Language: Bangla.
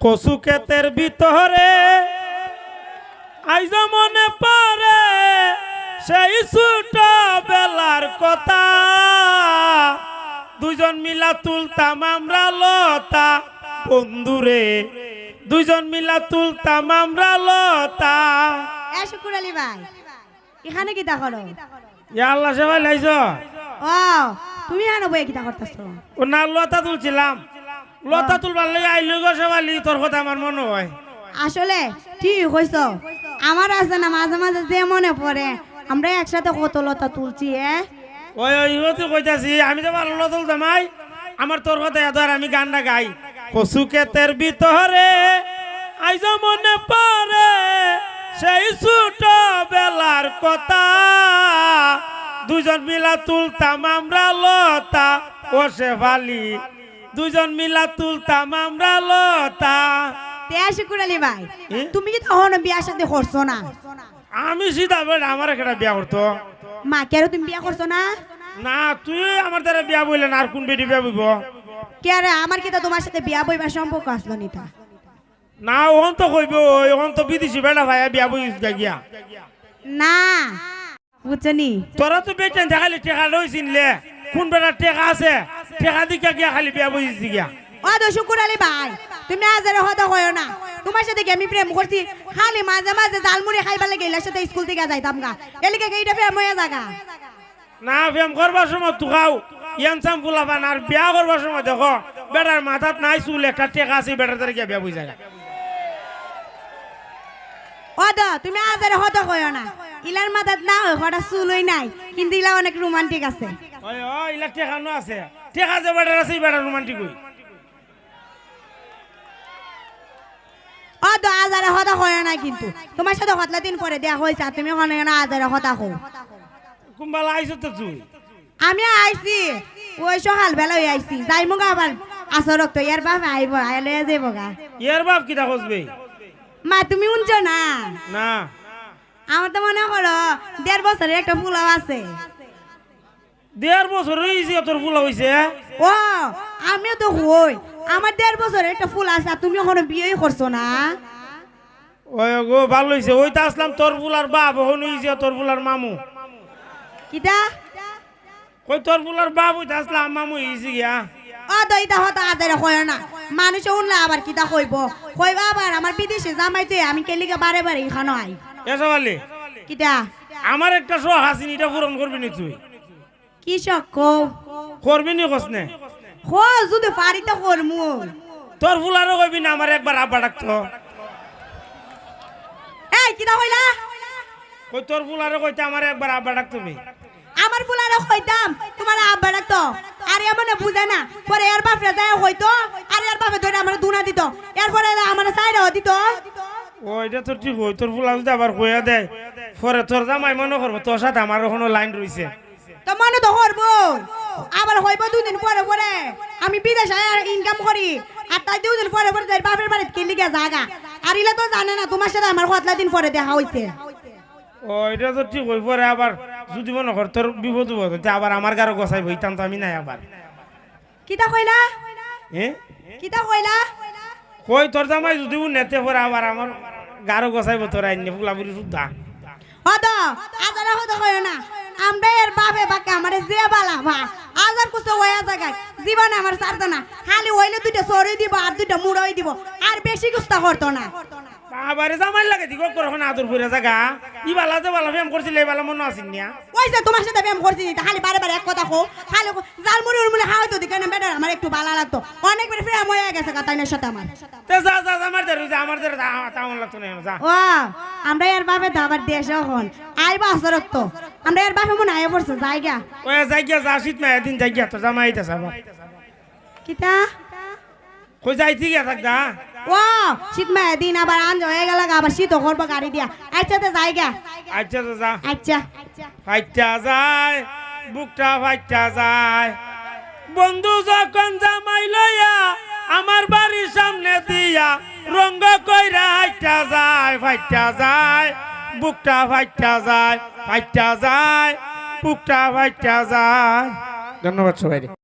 কচু ক্ষেতের ভিতরে আইজ মনে পড়ে সেই ছোট বেলার কথা, দুজন মিলা তুলতাম আমরা লতা বন্ধুরে, দুজন মিলা তুলতাম আমরা লতা। শুকুর আলী ভাই এখানে কি দেখো? ইয়া আল্লাহ সেবাই লাইছ। ও তুমি এখানে বই কি করতেছো? ও না লতা তুলছিলাম, লতা তুলবার লাগে আইলো গো সেবালি, তোর কথা আমার মনে হয়। আসলে ঠিক কইছ, আমার আছে না মাঝে মাঝে যে মনে পড়ে আমরা একসাথে কত লতা তুলছি। ওই ওই তুই কইতাছি আমি তো ভালো লতা তুলতাম। আমার তোর কথা এত আর আমি গানটা গাই। কচু ক্ষেতের ভিতরে আইজ মনে পড়ে সেই ছোট বেলার কথা, দুজন মিলা তুলতাম আমরা লতা ও শেফালি, দুজন মিলা তুলতাম আমরা লতা। শুকুর আলী ভাই তুমি কি তখন বিয়ার সাথে করছো না? আমি সিধা বেড়া আমার একটা বিয়া করতো। মা কেন তুমি বিয়া করছো না? না তুই আমার দ্বারা বিয়া বইলে না, আর কোন বেটি বিয়া বইব? কে রে আমার কি তোমার সাথে বিয়া বইবার সম্পর্ক আসলো নিতা? না ওহন তো কইব, ওহন তো বিদেশি বেড়া ভাইয়া বিয়া বইস গিয়া। না বুঝছনি তোরা তো বেটেন দেখালি টেকা লইছিনলে, কোন বেড়া টেকা আছে টেকা দিকে গিয়া খালি বিয়া বইস গিয়া। ও তো শুকুর আলী ভাই তুমি আজের হতা কইও না, তোমার সাথে আমি প্রেম করছি খালি মাঝে মাঝে জালমুড়ি খাইবার লাগে এলার সাথে স্কুল থেকে যাইতাম গা, এলিকে এইটা প্রেম হয়ে জাগা। না প্রেম করবার সময় তুকাও ইয়ানসাম ফুলাবান, আর বিয়া করবার সময় দেখো বেটার মাথাত নাই চুল, একটা টেকা আছে বেটার দ্বারা গিয়া বিয়া বই জায়গা। ও দা তুমি আজের হতা কইও না, ইলার মাথাত না হয় কটা চুলই নাই, কিন্তু ইলা অনেক রোমান্টিক আছে। ওই ও ইলা টেকা নো আছে, টেকা যে বেটার আছে বেটার রোমান্টিক হই। ও তো আজারে হতা কইও না, কিন্তু তোমার সাথে হতলা দিন পরে দেখা হইছে আর তুমি কোন না আজারে হতা কও। কুম্বালা আইছ তো তুই? আমি আইছি ওই সকাল বেলায় আইছি, যাইমু গা আবার আসরক তো এর বাপ আইব আইলে যাইব গা। এর বাপ কিটা খুঁজবে? মা তুমি উনছো না? না আমার তো মনে করো 1.5 বছরের একটা ফুলাও আছে। 1.5 বছর হইছে তোর ফুলা হইছে? ও আমিও তো হই, আমার 1.5 বছরের একটা ফুল আছে, আর তুমি এখনো বিয়েই করছো না। ওই গো ভালো হইছে, ওই তো আসলাম তোর ফুলার বাপ, হন হইছে তোর ফুলার মামু। কিটা কই তোর ফুলার বাপ হইতে আসলাম মামু হইছে গিয়া। ও তো এটা হতা আজারে কইও না, মানুষে উনলে আবার কিটা কইব, কইবা আবার আমার বিদেশে জামাইতে আমি কেলিকে বারে বারে এখানে আই। এসবালি কিটা আমার একটা শখ আছে, এটা পূরণ করবি নি তুই? কি শখ কও? করবি নি কসনে? হো যদি পারি তো করমু। তোর ফুলারও কইবি না আমার একবার আব্বা ডাকতো? এই কিটা কইলা? কই তোর ফুলারও কইতে আমার একবার আব্বা ডাকতো? আমার ফুলারে কইতাম তোমার আব্বা ডাকতো, আর এমনে বুঝে না, পরে এর বাপরে যায় হইতো, আর এর বাপে ধরে আমার দুনা দিত, এরপরে আমার সাইডও দিত। ও এটা তো ঠিক হই, তোর ফুলা যদি আবার কইয়া দেয় পরে তোর জামাই মনে করবো তোর সাথে আমার কোনো লাইন রইছে। তো মনে তো করবো, আবার হইব 2 দিন পরে পরে আমি বিদেশে ইনকাম করি, আর তাই 2 দিন পরে পরে যাই বাপের বাড়িতে কেলি গিয়া জাগা, আর ইলা তো জানে না তোমার সাথে আমার কতলা দিন পরে দেখা হইছে। ও এটা তো ঠিক হই, পরে আবার যদি মনে কর তোর বিপদ হতো আবার আমার গারো গোসাই বইতাম তো আমি নাই আবার। কিটা কইলা? হ্যাঁ কিটা কইলা? কই তোর জামাই যদি নেতে পরে আবার আমার গারো গোসাইব তোর আইনে ফুলাপুরি শুদ্ধা। হতো আজারা হতো কইও না, আমরা এর বাপে বাকে আমারে যে বালা ভা আজার কুছো হইয়া জায়গায় জীবনে আমার ছাড়তো না, খালি হইলে 2টা সরই দিব আর 2টা মুড়াই দিব, আর বেশি কুস্তা করতো না। বাবারে জামাই লাগে দিগো করখন আদর করে জায়গা ই বালা যে বালা ফেম করছিল এই বালা মনে আসেন না? ওই যে তোমার সাথে প্রেম করছি তা খালি বারে বারে এক কথা কো, খালি জালমুড়ি উড়মুড়ি খাওয়াইতো দিকে না বেটার আমার একটু ভালো লাগতো, অনেকবার প্রেম হয়ে গেছে কাতাইনের সাথে আমার। তে যা যা আমার ধরে যা, আমার ধরে তামন লাগতো না যা। ও আমরা এর বাপে তো আবার দেশ এখন আইবা আসরত তো আমরা এর বাপে মনে আয় পড়ছে জায়গা। ওই জায়গা যা শীত না একদিন জায়গা তোর জামাই আইতাছে আবার। কিটা কই যাইতি গিয়া থাকদা? ও শীত মা দিন আবার আন হয়ে গেল আবার শীত করবো গাড়ি দিয়া। আচ্ছা তো জায়গা। আচ্ছা তো যা। আচ্ছা ফাইটা যায় বুকটা ফাইটা যায়, বন্ধু যখন জামাই লইয়া আমার বাড়ির সামনে দিয়া রঙ্গ কইরা হাইটা যায়, ফাইটা যায় বুকটা ফাইটা যায়, ফাইটা যায় বুকটা ফাইটা যায়। ধন্যবাদ সবাই।